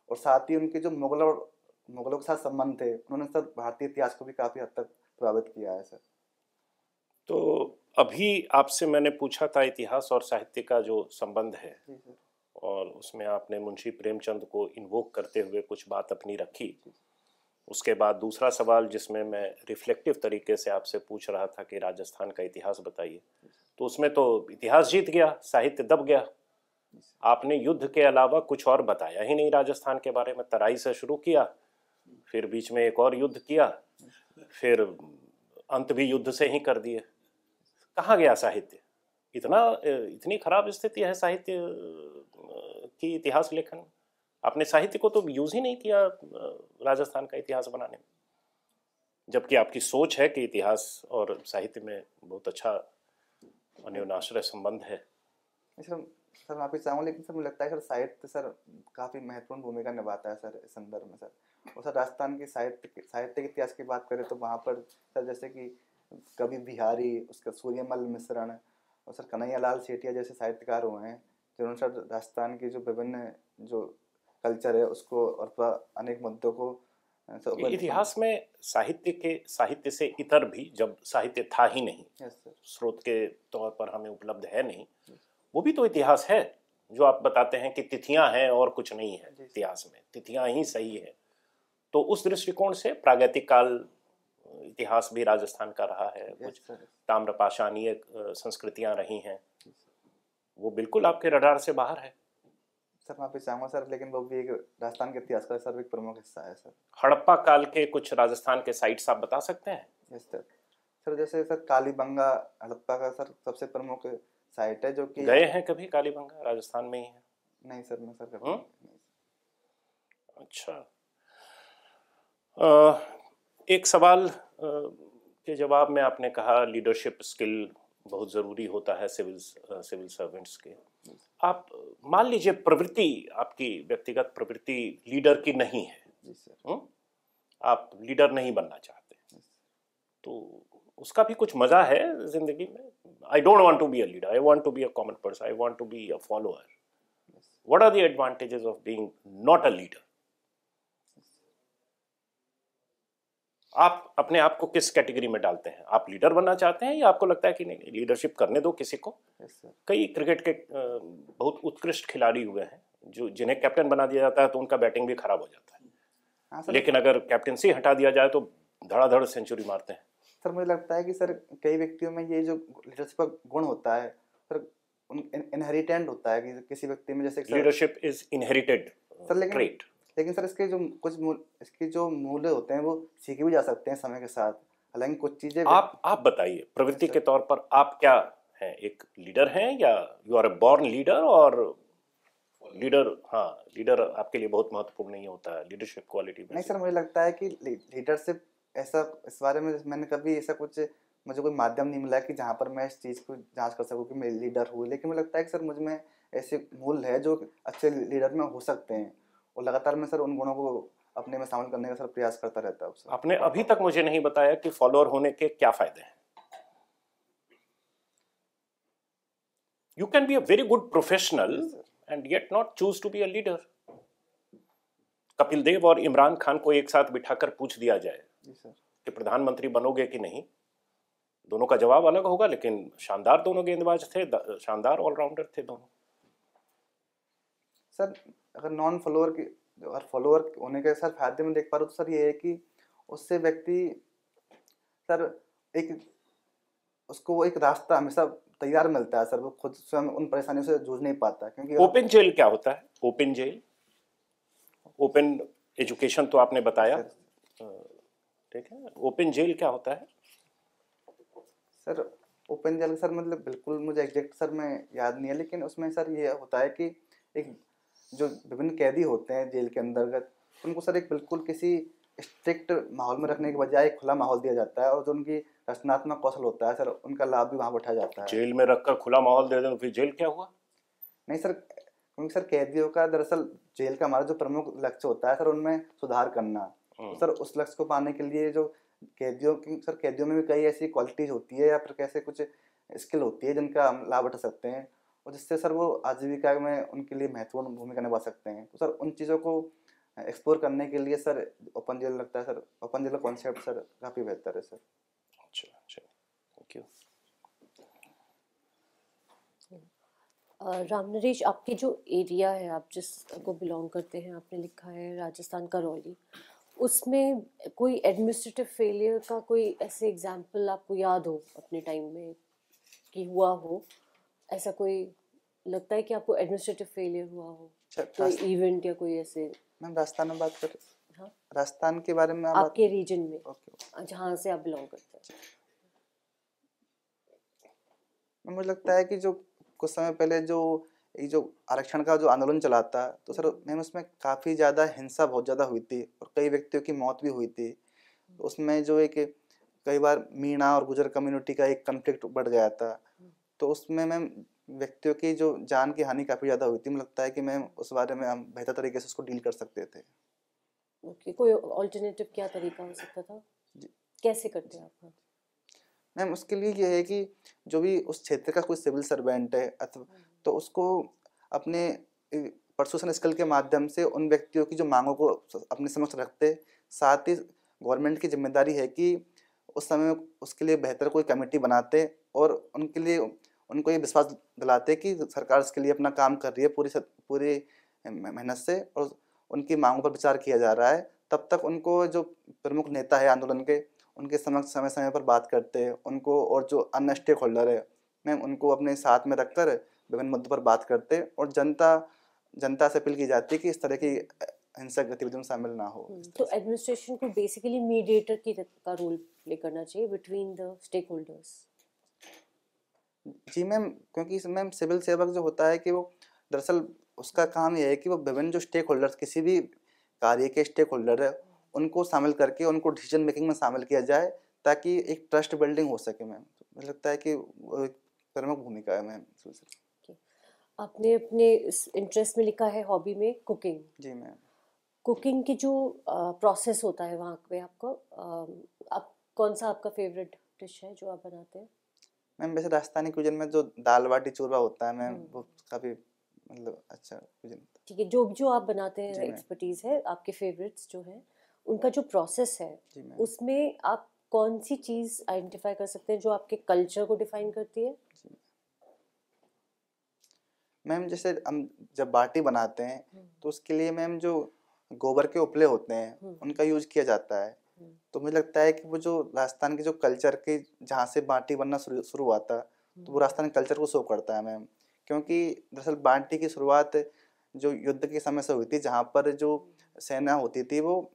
और साथ ही उनके जो मुगलों के साथ संबंध थे, उन्होंने सर भारतीय इतिहास को भी काफ़ी हद तक प्रभावित किया है सर। तो अभी आपसे मैंने पूछा था इतिहास और साहित्य का जो संबंध है, जी सर। और उसमें आपने मुंशी प्रेमचंद को इन्वोक करते हुए कुछ बात अपनी रखी। उसके बाद दूसरा सवाल जिसमें मैं रिफ्लेक्टिव तरीके से आपसे पूछ रहा था कि राजस्थान का इतिहास बताइए, तो उसमें तो इतिहास जीत गया, साहित्य दब गया। आपने युद्ध के अलावा कुछ और बताया ही नहीं राजस्थान के बारे में। तराई से शुरू किया, फिर बीच में एक और युद्ध किया, फिर अंत भी युद्ध से ही कर दिए। कहाँ गया साहित्य? इतनी खराब स्थिति है साहित्य की इतिहास लेखन में। आपने साहित्य को तो यूज ही नहीं किया राजस्थान का इतिहास बनाने में, जबकि आपकी सोच है कि इतिहास और साहित्य में बहुत अच्छा अन्योन्याश्रय संबंध है। सर मैं आपसे चाहूँगा, लेकिन सर मुझे लगता है सर साहित्य सर काफ़ी महत्वपूर्ण भूमिका निभाता है सर इस संदर्भ में सर। और सर राजस्थान की साहित्य के इतिहास की बात करें तो वहाँ पर सर जैसे कि कवि बिहारी, उसका सूर्यमल मिश्रण और सर कन्हैयालाल सेठिया जैसे साहित्यकार हुए हैं, जिन्होंने सर राजस्थान की जो विभिन्न जो कल्चर है उसको और अनेक मुद्दों को इतिहास में साहित्य से इतर भी, जब साहित्य था ही नहीं, स्रोत के तौर पर हमें उपलब्ध है नहीं, वो भी तो इतिहास है। जो आप बताते हैं कि तिथियां हैं और कुछ नहीं है इतिहास में, तिथियां ही सही है। तो उस दृष्टिकोण से प्रागैतिक काल इतिहास भी राजस्थान का रहा है, कुछ ताम्रपाषाणीय संस्कृतियां रही हैं, वो बिल्कुल आपके रडार से बाहर है। सर मैं आपसे चाहूँगा सर, लेकिन वो भी एक राजस्थान के इतिहास का सर एक प्रमुख हिस्सा है सर। हड़प्पा काल के कुछ राजस्थान के साइट्स आप बता सकते हैं? Yes sir. सर जैसे सर कालीबंगा हड़प्पा का सर सबसे प्रमुख साइट है, जो कि गए हैं कभी? कालीबंगा राजस्थान में ही है? नहीं सर, मैं सर कभी नहीं। अच्छा, एक सवाल के जवाब में आपने कहा लीडरशिप स्किल बहुत ज़रूरी होता है सिविल सर्वेंट्स के। आप मान लीजिए प्रवृत्ति, आपकी व्यक्तिगत प्रवृत्ति लीडर की नहीं है, जी सर, आप लीडर नहीं बनना चाहते, तो उसका भी कुछ मज़ा है जिंदगी में। I don't want to be a leader, I want to be a common person, I want to be a follower. What are the advantages of being not a leader? आप अपने आप को किस कैटेगरी में डालते हैं? आप लीडर बनना चाहते हैं या आपको लगता है कि नहीं, लीडरशिप करने दो किसी को? कई क्रिकेट के बहुत उत्कृष्ट खिलाड़ी हुए हैं जो जिन्हें कैप्टन बना दिया जाता है तो उनका बैटिंग भी खराब हो जाता है, लेकिन अगर कैप्टनसी हटा दिया जाए तो धड़ाधड़ सेंचुरी मारते हैं। सर मुझे लगता है कि सर कई व्यक्तियों में ये जो लीडरशिप का गुण होता है सर इनहेरिटेंट होता है कि किसी व्यक्ति में, जैसे लीडरशिप इज इनहेरिटेड ट्रेट। लेकिन सर इसके जो मूल्य होते हैं वो सीखे भी जा सकते हैं समय के साथ। हालांकि कुछ चीजें आप बताइए प्रवृत्ति के तौर पर आप क्या हैं? एक लीडर हैं या you are a born leader? और लीडर, हाँ, लीडर आपके लिए बहुत महत्वपूर्ण नहीं होता है लीडरशिप क्वालिटी में? नहीं सर, मुझे लगता है कि लीडरशिप ऐसा, इस बारे में मैंने कभी ऐसा कुछ मुझे कोई माध्यम नहीं मिला कि जहाँ पर मैं इस चीज़ को जांच कर सकूँ कि मैं लीडर हूँ। लेकिन मुझे लगता है कि सर मुझ में ऐसे मूल है जो अच्छे लीडर में हो सकते हैं, और लगातार मैं सर उन गुणों को अपने में शामिल करने का सर प्रयास करता रहता हूँ। आपने अभी तक मुझे नहीं बताया कि फॉलोअर होने के क्या फायदे हैं। You can be a very good professional and yet not choose to be a leader. Kapil Dev और इमरान खान को एक साथ बिठाकर पूछ दिया जाए कि प्रधानमंत्री बनोगे कि नहीं, दोनों का जवाब अलग होगा, लेकिन शानदार दोनों गेंदबाज थे, शानदार ऑलराउंडर थे दोनों। सर अगर नॉन फॉलोअर की और फॉलोअर होने के सर फायदे में देख पा रहे हो तो सर ये है कि उससे व्यक्ति सर उसको एक रास्ता हमेशा तैयार मिलता है सर, वो खुद स्वयं उन परेशानियों से जूझ नहीं पाता, क्योंकि ओपन जेल क्या होता है? ओपन जेल, ओपन एजुकेशन तो आपने बताया, ठीक है, ओपन जेल क्या होता है सर? ओपन जेल सर मतलब बिल्कुल मुझे एग्जैक्ट सर में याद नहीं है, लेकिन उसमें सर ये होता है कि एक जो विभिन्न कैदी होते हैं जेल के अंतर्गत, उनको सर एक बिल्कुल किसी स्ट्रिक्ट माहौल में रखने के बजाय एक खुला माहौल दिया जाता है, और जो उनकी रचनात्मक कौशल होता है सर उनका लाभ भी वहाँ उठाया जाता है। जेल में रखकर खुला माहौल दे दें तो फिर जेल क्या हुआ? नहीं सर, क्योंकि सर कैदियों का दरअसल जेल का हमारा जो प्रमुख लक्ष्य होता है सर उनमें सुधार करना। तो सर उस लक्ष्य को पाने के लिए जो कैदियों में भी कई ऐसी क्वालिटीज होती है या फिर कैसे कुछ स्किल होती है जिनका हम लाभ उठा सकते हैं और जिससे सर वो आजीविका में उनके लिए महत्वपूर्ण भूमिका निभा सकते हैं। तो सर उन चीज़ों को एक्सप्लोर करने के लिए सर ओपन जेल लगता है सर, ओपन जेल का कॉन्सेप्ट सर काफ़ी बेहतर है सर। अच्छा अच्छा, थैंक यू। राम नरेश, आपके जो एरिया है, आप जिसको बिलोंग करते हैं, आपने लिखा है राजस्थान करौली, उसमें कोई एडमिनिस्ट्रेटिव फेलियर का कोई ऐसे एग्जाम्पल आपको याद हो अपने टाइम में कि हुआ हो? ऐसा कोई लगता है कि आपको एडमिनिस्ट्रेटिव फेलियर हुआ हो, कोई इवेंट या कोई ऐसे? मैम राजस्थान में बात कर, हाँ, राजस्थान के बारे में आपके रीजन में, ओके। जहाँ से आप बिलोंग करते हैं। मुझे लगता है कि जो कुछ समय पहले जो आरक्षण का जो आंदोलन चला था तो सर मैम उसमें काफ़ी ज़्यादा हिंसा बहुत ज़्यादा हुई थी और कई व्यक्तियों की मौत भी हुई थी। उसमें जो एक कई बार मीणा और गुजर कम्युनिटी का एक कन्फ्लिक्ट बढ़ गया था, तो उसमें मैम व्यक्तियों की जो जान की हानि काफ़ी ज़्यादा हुई थी। मुझे लगता है कि मैम उस बारे में हम बेहतर तरीके से उसको डील कर सकते थे। ओके, कोई ऑल्टरनेटिव क्या तरीका हो सकता था? कैसे करते हैं आप? मैम उसके लिए ये है कि जो भी उस क्षेत्र का कोई सिविल सर्वेंट है अथवा तो उसको अपने परसुएशन स्किल के माध्यम से उन व्यक्तियों की जो मांगों को अपने समक्ष रखते, साथ ही गवर्नमेंट की जिम्मेदारी है कि उस समय उसके लिए बेहतर कोई कमेटी बनाते और उनके लिए उनको ये विश्वास दिलाते कि सरकार इसके लिए अपना काम कर रही है पूरी मेहनत से और उनकी मांगों पर विचार किया जा रहा है। तब तक उनको जो प्रमुख नेता है आंदोलन के, उनके समक्ष समय समय पर बात करते हैं उनको, और जो अन्य स्टेक होल्डर है मैम उनको अपने साथ में रखकर विभिन्न मुद्दों पर बात करते हैं और जनता से अपील की जाती है कि इस तरह की हिंसक गतिविधियों में शामिल ना हो। तो एडमिनिस्ट्रेशन को बेसिकली मीडिएटर का रोल प्ले करना चाहिए बिटवीन द स्टेक होल्डर्स। जी मैम, क्योंकि मैम सिविल सेवक जो होता है कि वो दरअसल उसका काम यह है कि वो विभिन्न जो स्टेक होल्डर्स, किसी भी कार्य के स्टेक होल्डर है उनको शामिल करके उनको डिसीजन मेकिंग में शामिल किया जाए ताकि एक ट्रस्ट बिल्डिंग हो सके। मैम मुझे लगता है कि वो एक प्रमुख भूमिका है मैम। आपने अपने इंटरेस्ट में लिखा है हॉबी में कुकिंग। जी मैम। कुकिंग की जो प्रोसेस होता है वहाँ पे आपको आप कौन सा आपका फेवरेट डिश है जो आप बनाते हैं? मैम वैसे राजस्थानी क्यूजन में जो दाल बाटी चूरमा होता है मैम वो काफ़ी मतलब अच्छा क्यूजन। ठीक है, जो जो आप बनाते हैं एक्सपर्टीज है, आपके फेवरेट्स जो हैं उनका जो प्रोसेस है उसमें आप कौन सी चीज़ आइडेंटिफाई कर सकते हैं जो आपके कल्चर को डिफाइन करती है? मैम जैसे हम जब बाटी बनाते हैं तो उसके लिए मैम जो गोबर के उपले होते हैं उनका यूज किया जाता है। तो मुझे लगता है कि वो जो राजस्थान के जो कल्चर के जहाँ से बाटी बनना शुरू हुआ था तो वो राजस्थानी कल्चर को शो करता है मैम, क्योंकि दरअसल बाटी की शुरुआत जो युद्ध के समय से हुई थी, जहाँ पर जो सेना होती थी वो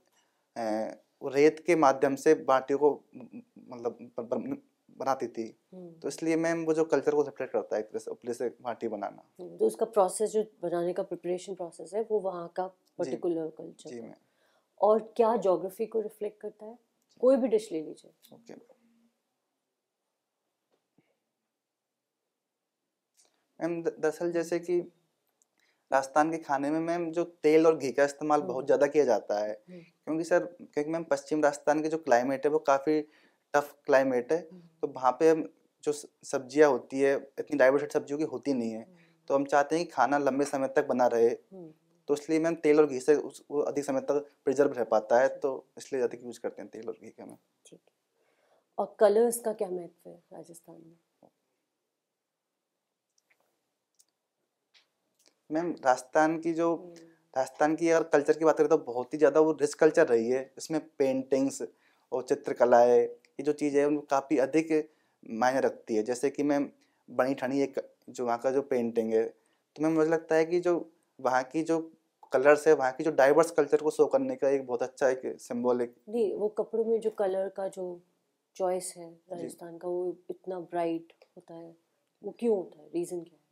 रेत के माध्यम से बाटियों को मतलब बनाती थी। तो इसलिए मैम वो जो कल्चर को रिफ्लेक्ट करता है एक तरह से उपले से बाटी बनाना। तो उसका प्रोसेस जो बनाने का प्रिपरेशन प्रोसेस है वो वहाँ का पर्टिकुलर कल्चर जी है। मैम। और क्या ज्योग्राफी को रिफ्लेक्ट करता है? कोई भी डिश ले लीजिए। ओके मैम, दरअसल जैसे कि राजस्थान के खाने में मैम जो तेल और घी का इस्तेमाल बहुत ज़्यादा किया जाता है, क्योंकि मैम पश्चिम राजस्थान की जो क्लाइमेट है वो काफ़ी टफ क्लाइमेट है। तो वहाँ पे जो सब्जियाँ होती है इतनी डाइवर्सिटी सब्जियों की होती नहीं है, तो हम चाहते हैं कि खाना लंबे समय तक बना रहे, तो इसलिए मैम तेल और घी से वो अधिक समय तक प्रिजर्व रह पाता है, तो इसलिए अधिक यूज करते हैं तेल और घी का मैम। ठीक है। और कलर्स का क्या महत्व है राजस्थान में? मैम राजस्थान की अगर कल्चर की बात करें तो बहुत ही ज़्यादा वो रिच कल्चर रही है। इसमें पेंटिंग्स और चित्रकलाएँ ये जो चीज़ें हैं उनको काफ़ी अधिक मायने रखती है। जैसे कि मैम बनी ठनी एक जो वहाँ का जो पेंटिंग है, तो मैम मुझे लगता है कि जो वहाँ की जो कलर्स है, वहाँ की जो डाइवर्स कल्चर को शो करने का एक बहुत अच्छा एक सिंबॉलिक। नहीं, वो कपड़ों में जो कलर का जो चॉइस है राजस्थान का, वो इतना ब्राइट होता है, वो क्यों होता है? रीज़न क्या है?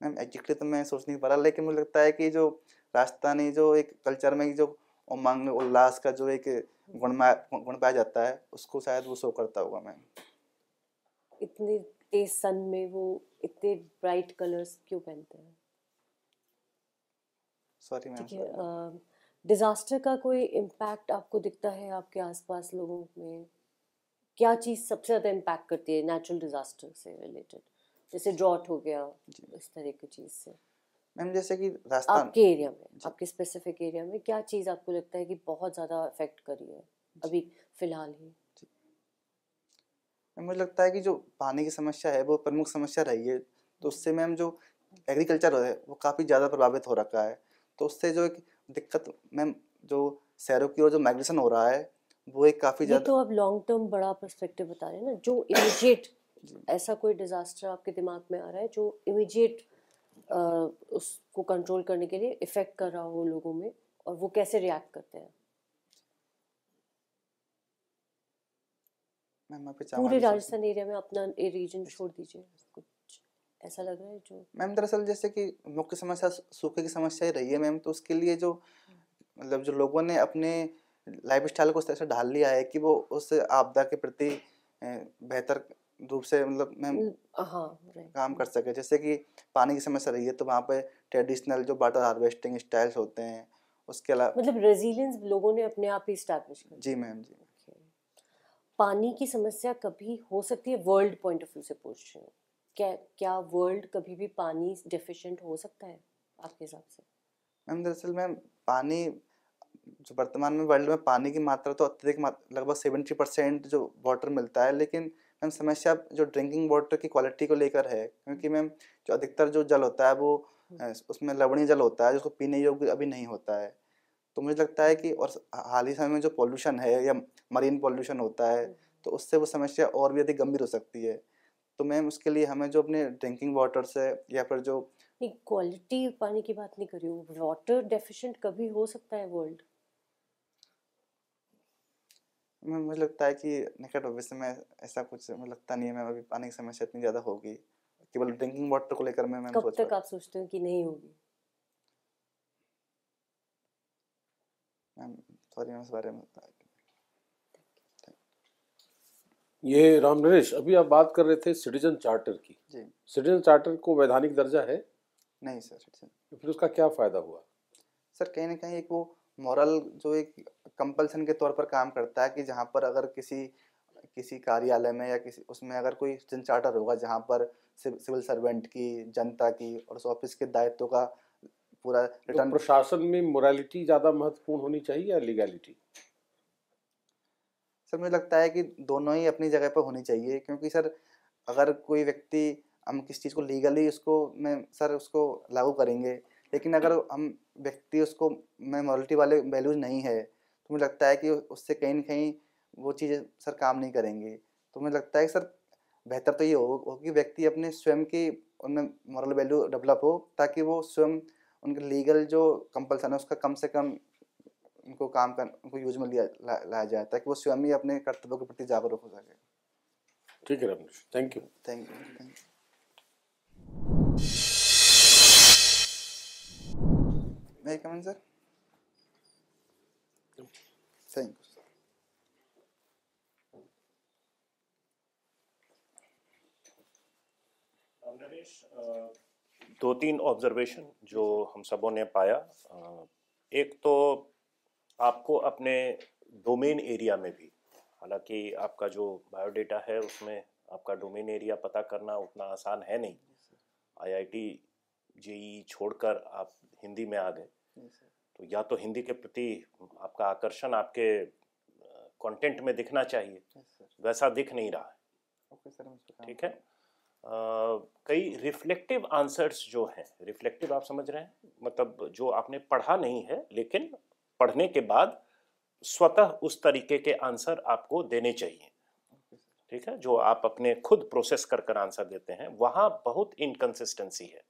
मैम एग्जैक्टली तो मैं सोच नहीं पा रहा, लेकिन मुझे लगता है कि जो राजस्थानी जो एक कल्चर में जो उमंग उल्लास का जो एक गुण पाया जाता है उसको शायद वो शो करता होगा मैम। इतनी तेज सन में वो इतने ब्राइट कलर्स क्यों पहनते हैं? Sorry ma'am. ठीक है, डिजास्टर का कोई इम्पैक्ट आपको दिखता है आपके आसपास लोगों में? क्या चीज़ सबसे ज़्यादा इम्पैक्ट करती है नेचुरल डिजास्टर से रिलेटेड, जैसे ड्रॉट हो गया, इस तरह की चीज़ से? मैम जैसे कि राजस्थान आपके एरिया में, आपके स्पेसिफिक एरिया में क्या चीज़ आपको लगता है कि बहुत ज़्यादा अफेक्ट करी है अभी फिलहाल ही? मैम, मुझे लगता है कि जो पानी की समस्या है वो प्रमुख समस्या रही है, तो उससे मैम जो एग्रीकल्चर है वो काफ़ी ज़्यादा प्रभावित हो रखा है। तो उससे जो एक दिक्कत मैम, जो शहरों की ओर जो माइग्रेशन हो रहा है वो एक काफ़ी ये ज़्यादा। तो आप लॉन्ग टर्म बड़ा पर्सपेक्टिव बता रहे हैं ना, जो इमीडिएट ऐसा कोई डिजास्टर आपके दिमाग में आ रहा है जो इमीडिएट उसको कंट्रोल करने के लिए इफेक्ट कर रहा हो लोगों में, और वो कैसे रिएक्ट करते हैं? मैम आप पूरे राजस्थान एरिया में अपना रीजन छोड़ दीजिए, कुछ ऐसा लग रहा है जो मैम दरअसल जैसे कि मुख्य समस्या सूखे की समस्या ही रही है मैम, तो उसके लिए जो मतलब जो लोगों ने अपने लाइफ स्टाइल को उस तरह से ढाल लिया है कि वो उस आपदा के प्रति बेहतर रूप से मतलब मैम हाँ राइट। काम कर सके। जैसे कि पानी की समस्या रही है तो वहाँ पे ट्रेडिशनल जो वाटर हार्वेस्टिंग स्टाइल्स होते हैं, उसके अलावा मतलब रेजिलियंस लोगों ने अपने आप ही इस्टेब्लिश कर जी मैम जी। दिया। पानी की समस्या कभी हो सकती है, वर्ल्ड पॉइंट ऑफ व्यू से पूछ रही हूँ, क्या वर्ल्ड कभी भी पानी डेफिशिएंट हो सकता है आपके हिसाब से? मैम दरअसल मैम पानी जो वर्तमान में वर्ल्ड में पानी की मात्रा तो अत्यधिक लगभग 70% जो वाटर मिलता है, लेकिन मैम समस्या जो ड्रिंकिंग वाटर की क्वालिटी को लेकर है, क्योंकि मैम जो अधिकतर जो जल होता है वो उसमें लवणीय जल होता है जिसको पीने योग्य अभी नहीं होता है। तो मुझे लगता है कि और हाल ही समय में जो पॉल्यूशन है या मरीन पॉल्यूशन होता है तो उससे वो समस्या और भी अधिक गंभीर हो सकती है। तो मैम उसके लिए हमें जो अपने ड्रिंकिंग वाटर से या फिर जो नहीं, क्वालिटी पानी की बात नहीं कर रही हूँ, वाटर डेफिशिएंट कभी हो सकता है वर्ल्ड? मैम मुझे लगता है कि निकट भविष्य में ऐसा कुछ मुझे लगता नहीं है मैम, अभी पानी की समस्या इतनी ज़्यादा होगी। केवल ड्रिंकिंग वाटर को लेकर मैं मैम कब सोच तक रहा आप सोचते हो कि नहीं होगी? मैम सॉरी मैम इस बारे में। ये राम नरेश, अभी आप बात कर रहे थे सिटीजन चार्टर की। जी सिटीजन चार्टर को वैधानिक दर्जा है, नहीं सर। तो फिर उसका क्या फायदा हुआ? सर कहीं ना कहीं एक वो मॉरल जो एक कंपल्सन के तौर पर काम करता है कि जहाँ पर अगर किसी किसी कार्यालय में या किसी उसमें अगर कोई सिटीजन चार्टर होगा जहाँ पर सिविल सर्वेंट की, जनता की और उस ऑफिस के दायित्व का पूरा तो रिटर्न। प्रशासन में मोरालिटी ज्यादा महत्वपूर्ण होनी चाहिए या लीगैलिटी? सर मुझे लगता है कि दोनों ही अपनी जगह पर होनी चाहिए, क्योंकि सर अगर कोई व्यक्ति हम किसी चीज़ को लीगली उसको में सर उसको लागू करेंगे, लेकिन अगर हम व्यक्ति उसको में मॉरलिटी वाले वैल्यूज नहीं है तो मुझे लगता है कि उससे कहीं ना कहीं वो चीज़ें सर काम नहीं करेंगी। तो मुझे लगता है कि सर बेहतर तो ये हो कि व्यक्ति अपने स्वयं की उनमें मॉरल वैल्यू डेवलप हो, ताकि वो स्वयं उनके लीगल जो कंपल्सन है उसका कम से कम उनको काम कर उनको यूज में लाया जाए, ताकि वो स्वयं ही अपने कर्तव्यों के प्रति जागरूक हो सके। ठीक है Ramesh, thank you. Thank you. मैं कमेंट सर। Thank you. दो तीन ऑब्जर्वेशन जो हम सबों ने पाया, एक तो आपको अपने डोमेन एरिया में भी, हालांकि आपका जो बायोडेटा है उसमें आपका डोमेन एरिया पता करना उतना आसान है नहीं। आईआईटी जेईई छोड़कर आप हिंदी में आ गए, तो या तो हिंदी के प्रति आपका आकर्षण आपके कंटेंट में दिखना चाहिए, वैसा दिख नहीं रहा है। ठीक है, कई रिफ्लेक्टिव आंसर्स जो हैं, रिफ्लेक्टिव आप समझ रहे हैं, मतलब जो आपने पढ़ा नहीं है लेकिन पढ़ने के बाद स्वतः उस तरीके के आंसर आपको देने चाहिए। ठीक है, जो आप अपने खुद प्रोसेस कर कर आंसर देते हैं, वहाँ बहुत इनकन्सिस्टेंसी है।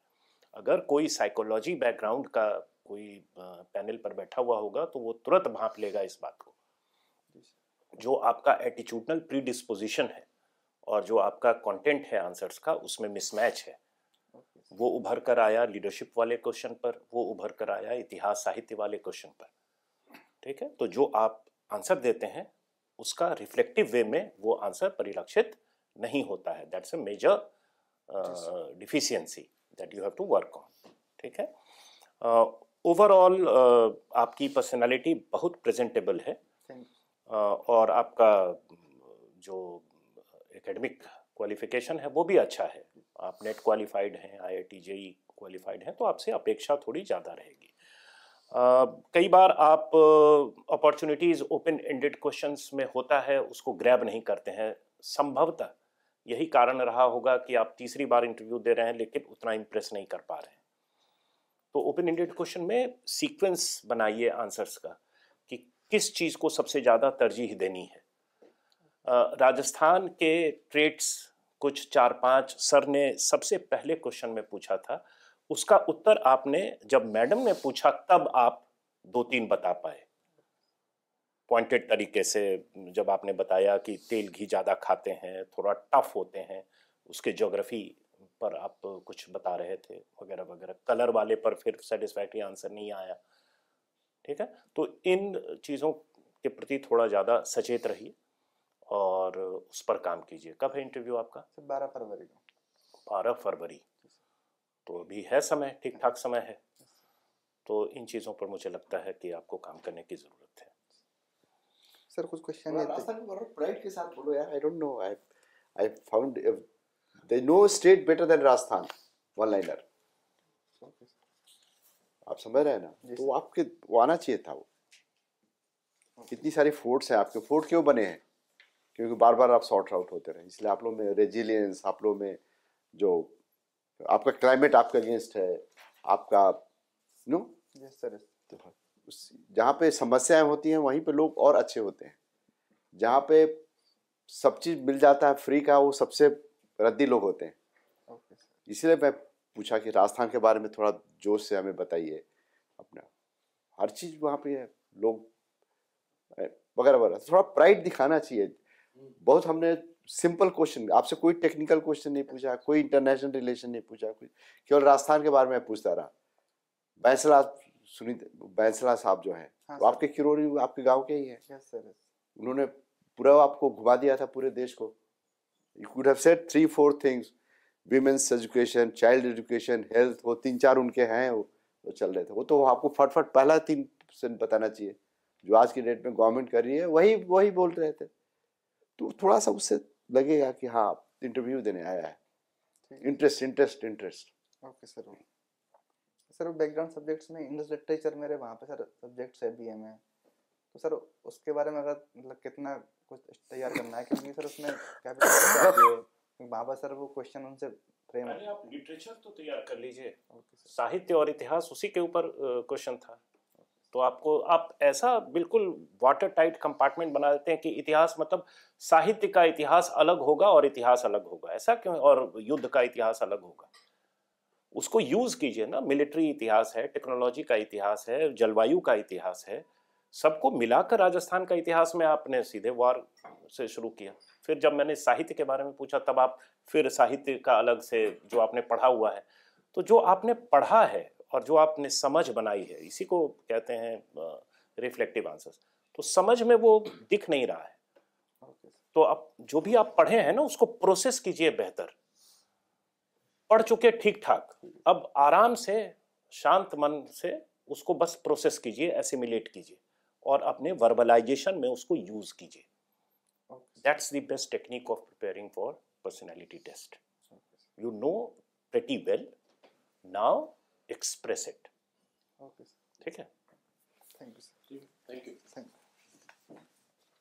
अगर कोई साइकोलॉजी बैकग्राउंड का कोई पैनल पर बैठा हुआ होगा तो वो तुरंत भांप लेगा इस बात को। जो आपका एटीट्यूडनल प्रीडिस्पोजिशन है और जो आपका कंटेंट है आंसर्स का, उसमें मिसमैच है। वो उभर कर आया लीडरशिप वाले क्वेश्चन पर, वो उभर कर आया इतिहास साहित्य वाले क्वेश्चन पर। ठीक है, तो जो आप आंसर देते हैं उसका रिफ्लेक्टिव वे में वो आंसर परिलक्षित नहीं होता है, that's a major deficiency that you have to work on. ठीक है, ओवरऑल आपकी पर्सनालिटी बहुत प्रेजेंटेबल है, और आपका जो एकेडमिक क्वालिफिकेशन है वो भी अच्छा है। आप नेट क्वालिफाइड हैं, IIT JEE क्वालिफाइड हैं, तो आपसे अपेक्षा थोड़ी ज़्यादा रहेगी। कई बार आप अपॉर्चुनिटीज़ ओपन एंडेड क्वेश्चंस में होता है उसको ग्रैब नहीं करते हैं, संभवतः यही कारण रहा होगा कि आप तीसरी बार इंटरव्यू दे रहे हैं लेकिन उतना इम्प्रेस नहीं कर पा रहे हैं। तो ओपन एंडेड क्वेश्चन में सीक्वेंस बनाइए आंसर्स का कि किस चीज़ को सबसे ज़्यादा तरजीह देनी है। राजस्थान के ट्रेड्स कुछ 4-5 सर ने सबसे पहले क्वेश्चन में पूछा था, उसका उत्तर आपने जब मैडम ने पूछा तब आप 2-3 बता पाए पॉइंटेड तरीके से। जब आपने बताया कि तेल घी ज़्यादा खाते हैं, थोड़ा टफ होते हैं, उसके ज्योग्राफी पर आप कुछ बता रहे थे वगैरह वगैरह। कलर वाले पर फिर सेटिस्फैक्ट्री आंसर नहीं आया। ठीक है, तो इन चीज़ों के प्रति थोड़ा ज़्यादा सचेत रहिए और उस पर काम कीजिए। कब है इंटरव्यू आपका? 12 फरवरी को। 12 फरवरी, तो अभी है समय, ठीक ठाक समय है। तो इन चीज़ों पर मुझे लगता है कि आपको काम करने की ज़रूरत है। सर कुछ क्वेश्चन नहीं थे। राजस्थान को प्राइड के साथ बोलो यार। I don't know, I found they know state better than Rajasthan, one liner. आप समझ रहे हैं ना? तो आपके वो आना चाहिए था। वो इतनी सारी फोर्ट्स हैं आपके, फोर्ट क्यों बने हैं? क्योंकि बार बार आप सॉर्ट आउट होते रहे, इसलिए आप लोग में रेजिलियंस, आप लोग में जो आपका क्लाइमेट आपके अगेंस्ट है, आपका नो यस सर। जहाँ पे समस्याएं होती हैं वहीं पे लोग और अच्छे होते हैं। जहाँ पे सब चीज़ मिल जाता है फ्री का, वो सबसे रद्दी लोग होते हैं। इसलिए मैं पूछा कि राजस्थान के बारे में थोड़ा जोश से हमें बताइए। अपना हर चीज़ वहाँ पे है, लोग वगैरह वगैरह, थोड़ा प्राइड दिखाना चाहिए। बहुत हमने सिंपल क्वेश्चन, आपसे कोई टेक्निकल क्वेश्चन नहीं पूछा, कोई इंटरनेशनल रिलेशन नहीं पूछा, कुछ केवल राजस्थान के बारे में पूछता रहा। बैंसला बैंसला साहब जो हैं, हाँ, वो आपके किरोरी, आपके गांव के ही हैं। Yes sir. उन्होंने पूरा आपको घुमा दिया था पूरे देश को। You could have said 3-4 things, women's education, child education, health, वो 3-4 उनके हैं, वो चल रहे थे। वो तो आपको फटफट पहला 3% बताना चाहिए जो आज की डेट में गवर्नमेंट कर रही है, वही बोल रहे थे। तो थोड़ा सा उससे लगेगा कि हाँ इंटरव्यू देने आया है। Interest. Okay sir. Sir background subjects में इंग्लिश लिटरेचर मेरे वहाँ पे सर सब्जेक्ट्स है BA में, तो सर उसके बारे में अगर मतलब कितना कुछ तैयार करना है, क्योंकि सर उसमें क्या वहाँ पर सर वो क्वेश्चन उनसे फ्रेम। पहले आप लिटरेचर तो तैयार कर लीजिए, साहित्य और इतिहास उसी के ऊपर क्वेश्चन था। तो आप ऐसा बिल्कुल वाटर टाइट कंपार्टमेंट बना देते हैं कि इतिहास मतलब साहित्य का इतिहास अलग होगा और इतिहास अलग होगा, ऐसा क्यों? और युद्ध का इतिहास अलग होगा। उसको यूज कीजिए ना। मिलिट्री इतिहास है, टेक्नोलॉजी का इतिहास है, जलवायु का इतिहास है, सबको मिलाकर राजस्थान का इतिहास में आपने सीधे वार से शुरू किया। फिर जब मैंने साहित्य के बारे में पूछा तब आप फिर साहित्य का अलग से जो आपने पढ़ा हुआ है। तो जो आपने पढ़ा है और जो आपने समझ बनाई है, इसी को कहते हैं रिफ्लेक्टिव आंसर्स। तो समझ में वो दिख नहीं रहा है। तो अब जो भी आप पढ़े हैं ना उसको प्रोसेस कीजिए बेहतर। पढ़ चुके ठीक ठाक, अब आराम से शांत मन से उसको बस प्रोसेस कीजिए, एसिमिलेट कीजिए और अपने वर्बलाइजेशन में उसको यूज कीजिए। That's the best technique of preparing for personality test. You know pretty well, now express it. Okay sir. ठीक है, thank you sir. Thank you.